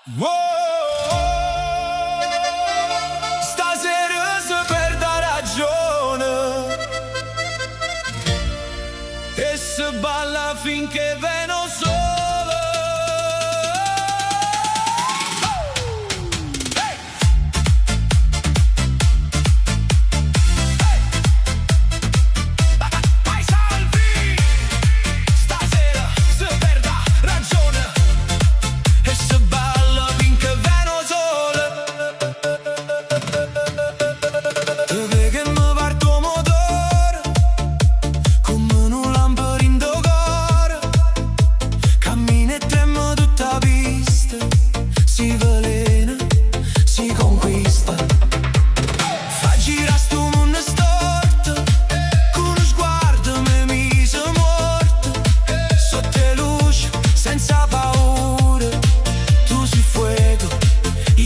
Wow, stasera si perde ragione e si balla finché veno sole.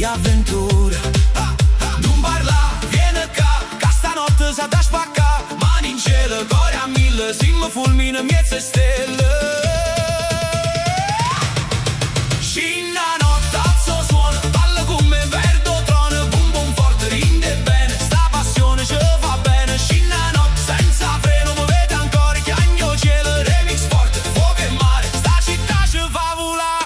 Avventura, non parla, vieni qua, che stanotte sa da spacca, mani in cielo, cuore a mille, siamo fulmine, miezze stelle. Scinna notte, alzo suono, balla come verdo trono, bum bum forte, rinde bene, sta passione ci fa bene. Scinna notte, senza freno, muovete ancora, chiagno cielo, remix forte, fuoco e mare, sta città ci fa volare.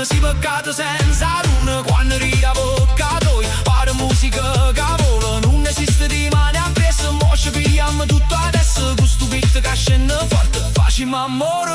Si peccato senza luna, quando rida bocca toi, pare musica che vola, non esiste di mani appresso, mo ci pigliamo tutto adesso, questo beat che scende forte, facciamo amore.